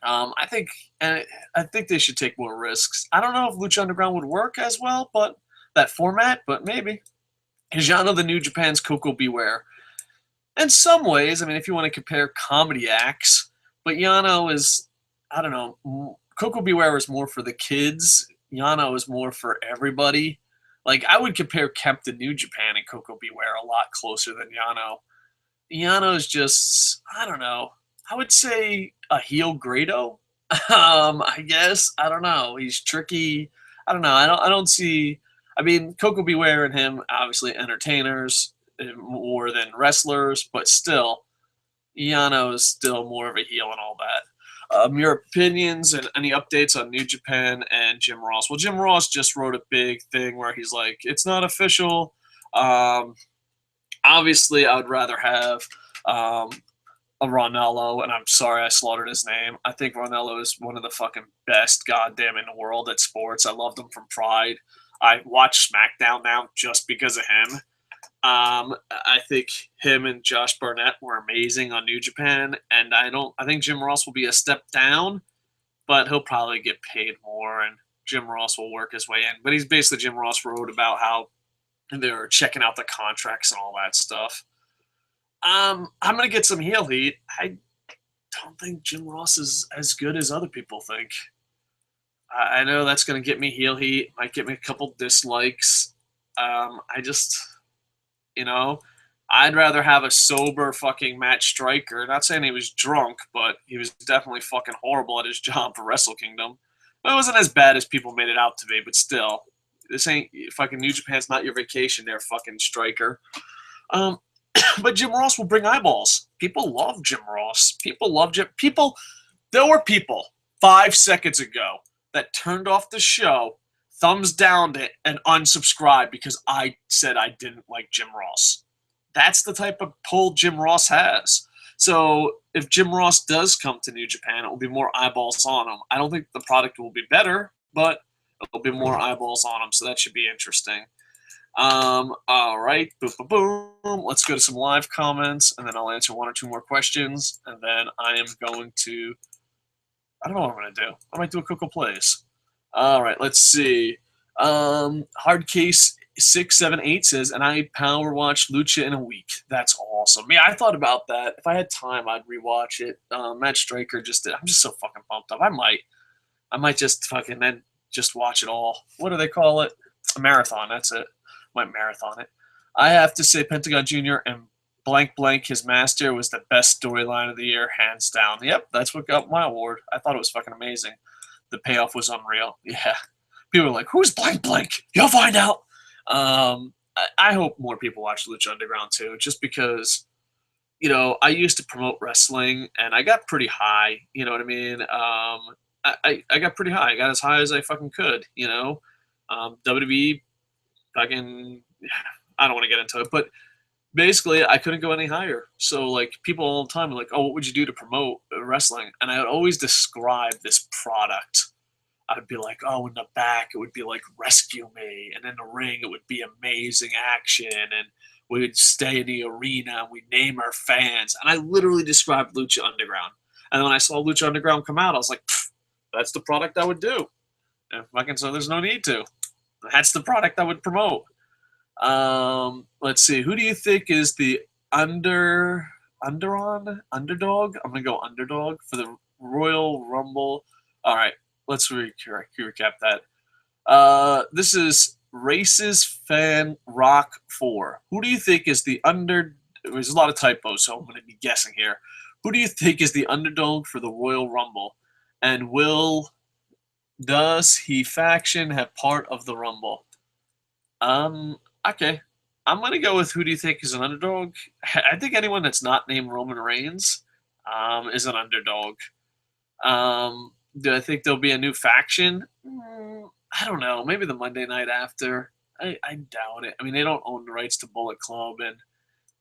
I think they should take more risks. I don't know if Lucha Underground would work as well, but that format, but maybe. Is Yano the New Japan's Coco Beware? In some ways, I mean, if you want to compare comedy acts, but Yano is, I don't know, Coco Beware is more for the kids. Yano is more for everybody. Like, I would compare Kemp to New Japan and Coco Beware a lot closer than Yano. Yano is just, I don't know, I would say a heel Grado. I guess. I don't know. He's tricky. I don't know. I don't see. I mean, Coco Beware and him, obviously entertainers more than wrestlers, but still, Yano is still more of a heel and all that. Your opinions and any updates on New Japan and Jim Ross? Well, Jim Ross just wrote a big thing where he's like, it's not official. Obviously, I would rather have a Ronello, and I'm sorry I slaughtered his name. I think Ronello is one of the fucking best goddamn in the world at sports. I loved him from Pride. I watch SmackDown now just because of him. I think him and Josh Barnett were amazing on New Japan, and I think Jim Ross will be a step down, but he'll probably get paid more, and Jim Ross will work his way in. But he's basically Jim Ross wrote about how they're checking out the contracts and all that stuff. I'm gonna get some heel heat. I don't think Jim Ross is as good as other people think. I know that's gonna get me heel heat. Might get me a couple dislikes. I just, I'd rather have a sober fucking Matt Striker. Not saying he was drunk, but he was definitely fucking horrible at his job for Wrestle Kingdom. But it wasn't as bad as people made it out to be. But still, this ain't fucking New Japan's not your vacation there, fucking Striker. But Jim Ross will bring eyeballs. People love Jim Ross. People love Jim. There were people 5 seconds ago that turned off the show, thumbs downed it, and unsubscribed because I said I didn't like Jim Ross. That's the type of pull Jim Ross has. So if Jim Ross does come to New Japan, it will be more eyeballs on him. I don't think the product will be better, but it'll be more eyeballs on him. So that should be interesting. All right, boom, boom, boom. Let's go to some live comments, and then I'll answer one or two more questions, and then I am going to, I don't know what I'm going to do. I might do a Coco Plays. All right, let's see. Hard Case 678 says, and I power watched Lucha in a week. That's awesome. Yeah, I thought about that. If I had time, I'd rewatch it. Matt Striker just did. I'm just so fucking pumped up. I might just fucking then just watch it all. What do they call it? A marathon. That's it. Might marathon it. I have to say, Pentagon Jr. and blank blank his master was the best storyline of the year, hands down. Yep, that's what got my award. I thought it was fucking amazing. The payoff was unreal. Yeah, people were like, "Who's blank blank?" You'll find out. I hope more people watch Lucha Underground too, just because I used to promote wrestling and I got pretty high. You know what I mean? I got pretty high. I got as high as I fucking could. WWE fucking. I don't want to get into it, but basically I couldn't go any higher. So like people all the time are like, "Oh, what would you do to promote wrestling?" And I would always describe this product. I'd be like, "Oh, in the back it would be like rescue me, and in the ring it would be amazing action, and we would stay in the arena and we'd name our fans." And I literally described Lucha Underground. And when I saw Lucha Underground come out, I was like, "That's the product I would do." And fucking so there's no need to. That's the product I would promote. Let's see. Who do you think is the underdog? I'm gonna go underdog for the Royal Rumble. All right, let's recap that. This is Races Fan Rock 4. Who do you think is the There's a lot of typos, so I'm going to be guessing here. Who do you think is the underdog for the Royal Rumble? And does he faction have part of the Rumble? Okay. I'm going to go with who do you think is an underdog? I think anyone that's not named Roman Reigns is an underdog. Do I think there'll be a new faction? I don't know. Maybe the Monday night after. I doubt it. I mean, they don't own the rights to Bullet Club, and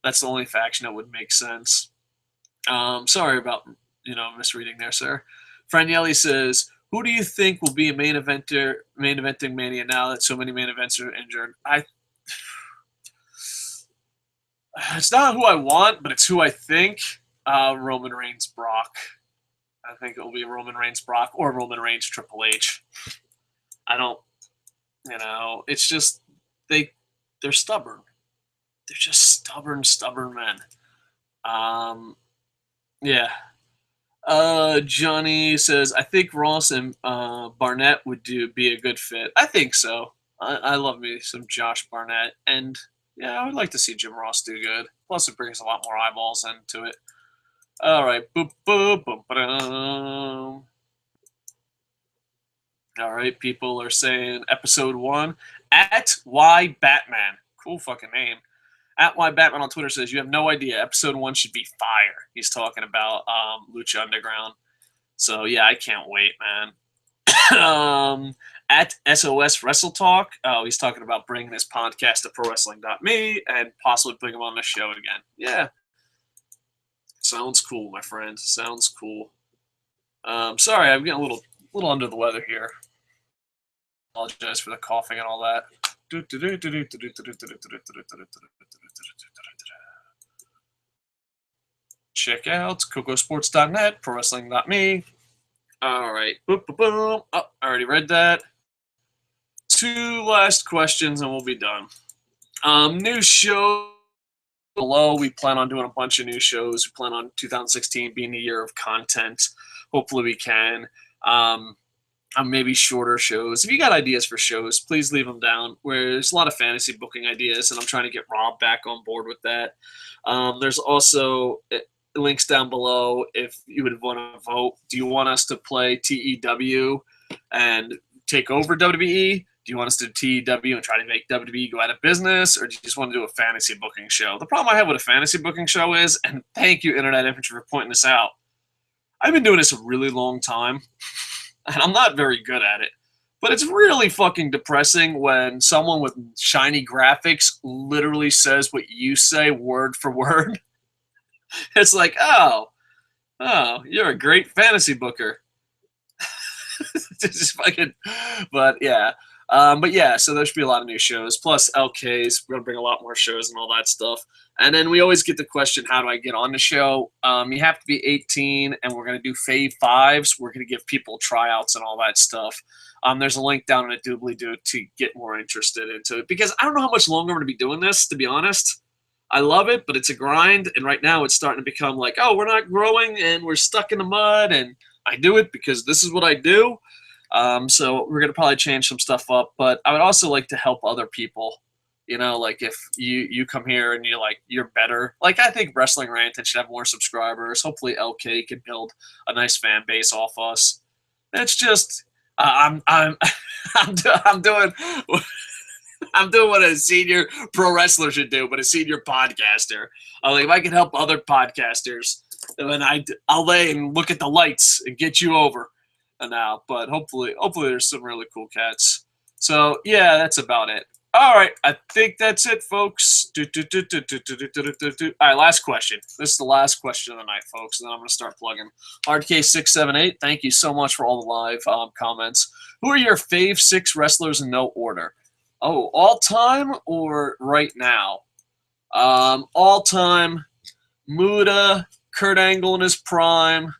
that's the only faction that would make sense. Sorry about misreading there, sir. Franielli says, "Who do you think will be a main eventing Mania now that so many main events are injured?" It's not who I want, but it's who I think. Roman Reigns, Brock. I think it will be Roman Reigns, Brock, or Roman Reigns, Triple H. I don't, it's just they're stubborn. They're just stubborn men. Yeah. Johnny says, "I think Ross and Barnett would be a good fit." I think so. I love me some Josh Barnett, and yeah, I would like to see Jim Ross do good. Plus, it brings a lot more eyeballs into it. All right. Boop, boop, boop, ba-dum. All right. People are saying episode 1 at Y Batman. Cool fucking name. At Y Batman on Twitter says, "You have no idea. Episode 1 should be fire." He's talking about Lucha Underground. So yeah, I can't wait, man. At SOS Wrestle Talk, he's talking about bringing this podcast to ProWrestling.me and possibly bring him on the show again. Yeah. Sounds cool, my friend. Sounds cool. Sorry, I'm getting a little under the weather here. Apologize for the coughing and all that. Check out KocoSports.net, ProWrestling.me. All right. Boom, boom, boom. Oh, I already read that. 2 last questions and we'll be done. New show below. We plan on doing a bunch of new shows. We plan on 2016 being the year of content. Hopefully we can. Maybe shorter shows. If you got ideas for shows, please leave them down. There's a lot of fantasy booking ideas, and I'm trying to get Rob back on board with that. There's also links down below if you would want to vote. Do you want us to play TEW and take over WWE? Do you want us to do TEW and try to make WWE go out of business? Or do you just want to do a fantasy booking show? The problem I have with a fantasy booking show is, and thank you, Internet Infantry, for pointing this out, I've been doing this a really long time, and I'm not very good at it. But it's really fucking depressing when someone with shiny graphics literally says what you say word for word. It's like, oh, you're a great fantasy booker. Just fucking, but yeah. But yeah, so there should be a lot of new shows. Plus LKs, we're gonna bring a lot more shows and all that stuff. And then we always get the question, how do I get on the show? You have to be 18, and we're gonna do Fave Fives. We're gonna give people tryouts and all that stuff. There's a link down in the doobly-doo to get more interested into it, because I don't know how much longer I'm gonna be doing this, to be honest. I love it, but it's a grind, and right now it's starting to become like, oh, we're not growing and we're stuck in the mud, and I do it because this is what I do. So we're going to probably change some stuff up, but I would also like to help other people. You know, like if you come here and you're better. Like I think Wrestling Ranted should have more subscribers. Hopefully LK can build a nice fan base off us. It's just I'm I'm doing I'm doing what a senior pro wrestler should do, but a senior podcaster. Like if I can help other podcasters, then I'll lay and look at the lights and get you over. Now, but hopefully there's some really cool cats. So yeah, that's about it. All right, I think that's it, folks. All right, last question. This is the last question of the night, folks, and then I'm going to start plugging. RK678, thank you so much for all the live comments. Who are your fave 6 wrestlers in no order? Oh, all time or right now? All time, Muda, Kurt Angle in his prime.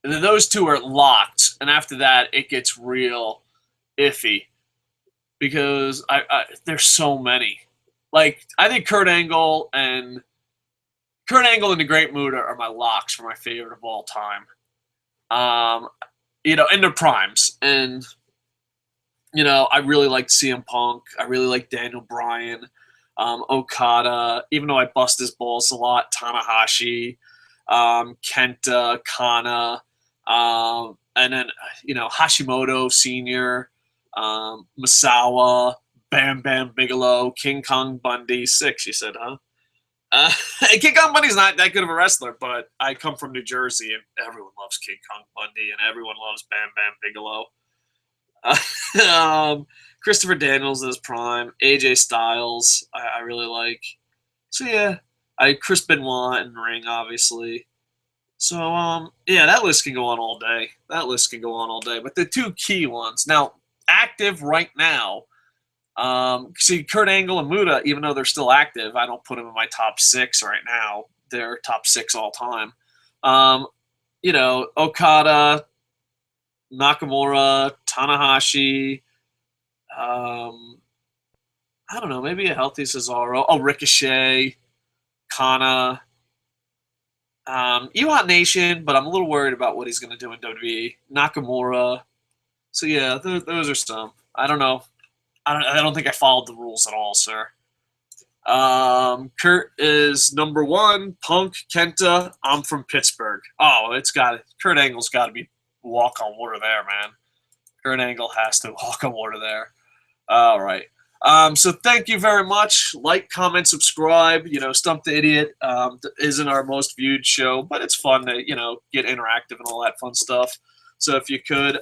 Those two are locked, and after that, it gets real iffy because there's so many. Like I think Kurt Angle and the Great Muta are my locks for my favorite of all time. In their primes, and I really liked CM Punk. I really liked Daniel Bryan, Okada. Even though I bust his balls a lot, Tanahashi, Kenta, Kana. And then, Hashimoto Sr., Misawa, Bam Bam Bigelow, King Kong Bundy. 6, you said, huh? King Kong Bundy's not that good of a wrestler, but I come from New Jersey, and everyone loves King Kong Bundy, and everyone loves Bam Bam Bigelow. Christopher Daniels in his prime. AJ Styles, I really like. So, yeah. Chris Benoit in the ring, obviously. So, yeah, that list can go on all day. But the 2 key ones. Now, active right now, see, Kurt Angle and Muta, even though they're still active, I don't put them in my top 6 right now. They're top 6 all time. Okada, Nakamura, Tanahashi, I don't know, maybe a healthy Cesaro. Oh, Ricochet, Kana. Ewok Nation, but I'm a little worried about what he's going to do in WWE. Nakamura. So yeah, those are some. I don't know. I don't think I followed the rules at all, sir. Kurt is number 1. Punk, Kenta. I'm from Pittsburgh. Oh, Kurt Angle's got to be walk on water there, man. Kurt Angle has to walk on water there. All right. So thank you very much. Like, comment, subscribe. Stump the Idiot isn't our most viewed show, but it's fun to, get interactive and all that fun stuff. So if you could,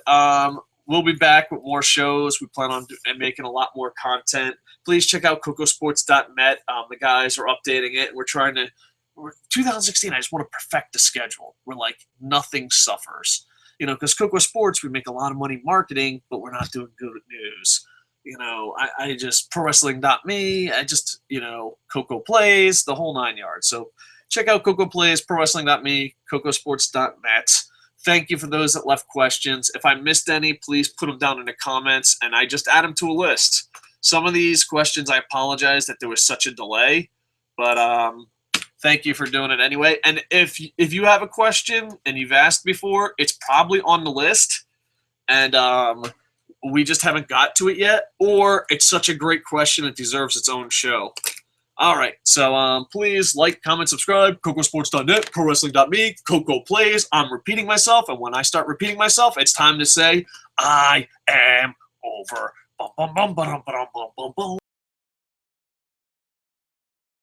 we'll be back with more shows. We plan on making a lot more content. Please check out KocoSports.net. The guys are updating it. We're 2016, I just want to perfect the schedule where, nothing suffers. Because Coco Sports, we make a lot of money marketing, but we're not doing good at news. I just ProWrestling.me, Coco Plays, the whole 9 yards. So check out Coco Plays, ProWrestling.me, KocoSports.net. Thank you for those that left questions. If I missed any, please put them down in the comments, and I just add them to a list. Some of these questions, I apologize that there was such a delay, but thank you for doing it anyway. And if you have a question and you've asked before, it's probably on the list, and we just haven't got to it yet, or it's such a great question it deserves its own show. All right, so please like, comment, subscribe, KocoSports.net, ProWrestling.me, Coco Plays. I'm repeating myself, and when I start repeating myself, it's time to say, I am over. Bum, bum, bum, bum, bum, bum, bum, bum.